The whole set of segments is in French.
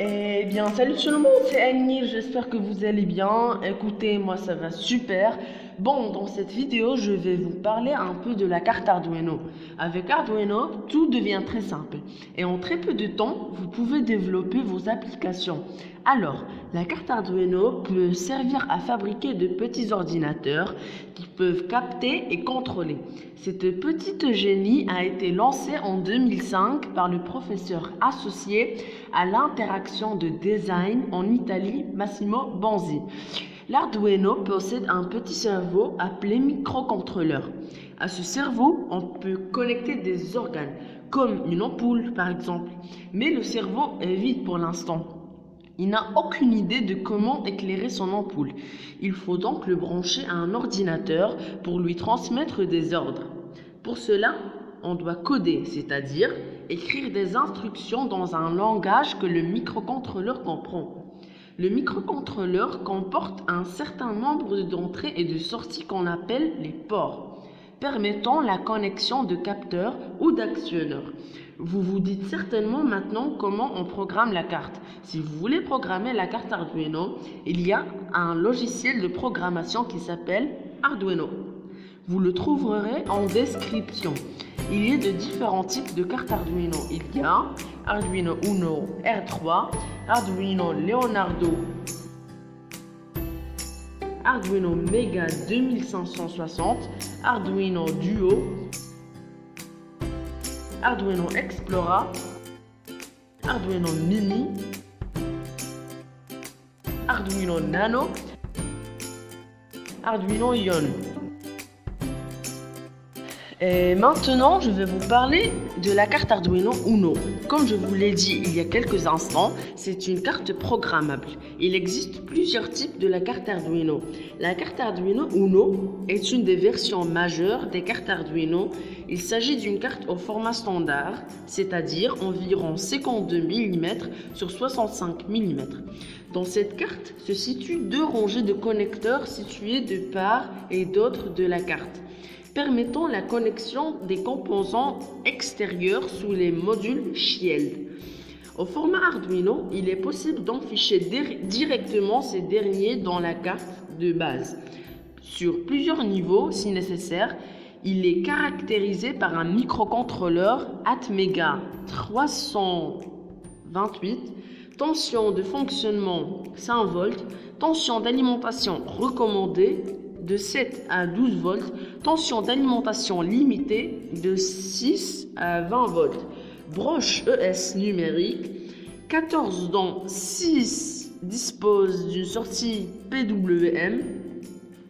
Eh bien, salut tout le monde, c'est Annie, j'espère que vous allez bien. Écoutez, moi ça va super. Bon, dans cette vidéo, je vais vous parler un peu de la carte Arduino. Avec Arduino, tout devient très simple. Et en très peu de temps, vous pouvez développer vos applications. Alors, la carte Arduino peut servir à fabriquer de petits ordinateurs qui peuvent capter et contrôler. Cette petite génie a été lancée en 2005 par le professeur associé à l'interaction de design en Italie, Massimo Banzi. L'Arduino possède un petit cerveau appelé microcontrôleur. À ce cerveau, on peut connecter des organes, comme une ampoule par exemple. Mais le cerveau est vide pour l'instant. Il n'a aucune idée de comment éclairer son ampoule. Il faut donc le brancher à un ordinateur pour lui transmettre des ordres. Pour cela, on doit coder, c'est-à-dire écrire des instructions dans un langage que le microcontrôleur comprend. Le microcontrôleur comporte un certain nombre d'entrées et de sorties qu'on appelle les ports, permettant la connexion de capteurs ou d'actionneurs. Vous vous dites certainement maintenant comment on programme la carte. Si vous voulez programmer la carte Arduino, il y a un logiciel de programmation qui s'appelle Arduino. Vous le trouverez en description. Il y a de différents types de cartes Arduino. Il y a Arduino Uno R3, Arduino Leonardo, Arduino Mega 2560, Arduino Duo, Arduino Explora, Arduino Mini, Arduino Nano, Arduino Ion. Et maintenant, je vais vous parler de la carte Arduino Uno. Comme je vous l'ai dit il y a quelques instants, c'est une carte programmable. Il existe plusieurs types de la carte Arduino. La carte Arduino Uno est une des versions majeures des cartes Arduino. Il s'agit d'une carte au format standard, c'est-à-dire environ 52 mm sur 65 mm. Dans cette carte se situent deux rangées de connecteurs situés de part et d'autre de la carte, permettant la connexion des composants extérieurs sous les modules Shield. Au format Arduino, il est possible d'afficher directement ces derniers dans la carte de base. Sur plusieurs niveaux, si nécessaire, il est caractérisé par un microcontrôleur Atmega 328, tension de fonctionnement 5 volts, tension d'alimentation recommandée de 7 à 12 volts, tension d'alimentation limitée de 6 à 20 volts, broche ES numérique, 14 dont 6 disposent d'une sortie PWM,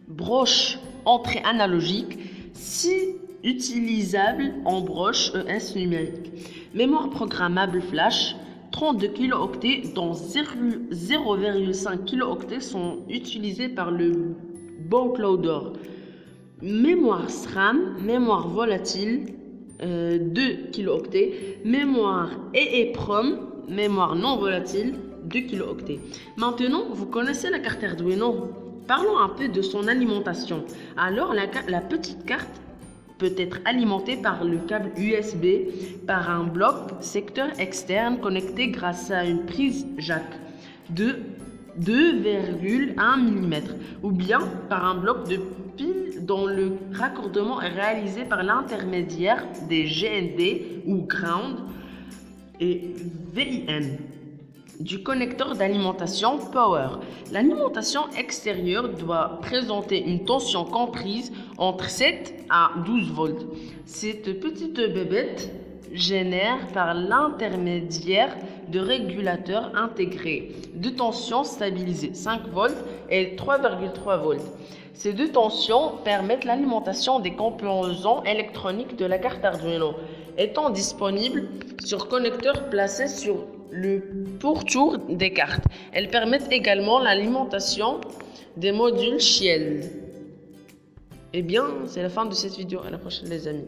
broche entrée analogique, 6 utilisables en broche ES numérique, mémoire programmable flash, 32 kilo-octets dont 0,5 kilo-octets sont utilisés par le bootloader. Mémoire SRAM, mémoire volatile, 2 kilo-octets, mémoire EEPROM, mémoire non volatile, 2 kilo-octets. Maintenant, vous connaissez la carte Arduino. Parlons un peu de son alimentation. Alors, la petite carte peut être alimentée par le câble USB, par un bloc secteur externe connecté grâce à une prise jack de 2,1 mm ou bien par un bloc de pile dont le raccordement est réalisé par l'intermédiaire des GND ou Ground et VIN du connecteur d'alimentation Power. L'alimentation extérieure doit présenter une tension comprise entre 7 à 12 volts. Cette petite bébête génère par l'intermédiaire de régulateurs intégrés de tension stabilisée 5 volts et 3,3 volts. Ces deux tensions permettent l'alimentation des composants électroniques de la carte Arduino, étant disponibles sur connecteurs placés sur le pourtour des cartes. Elles permettent également l'alimentation des modules Shield. Eh bien, c'est la fin de cette vidéo. À la prochaine les amis.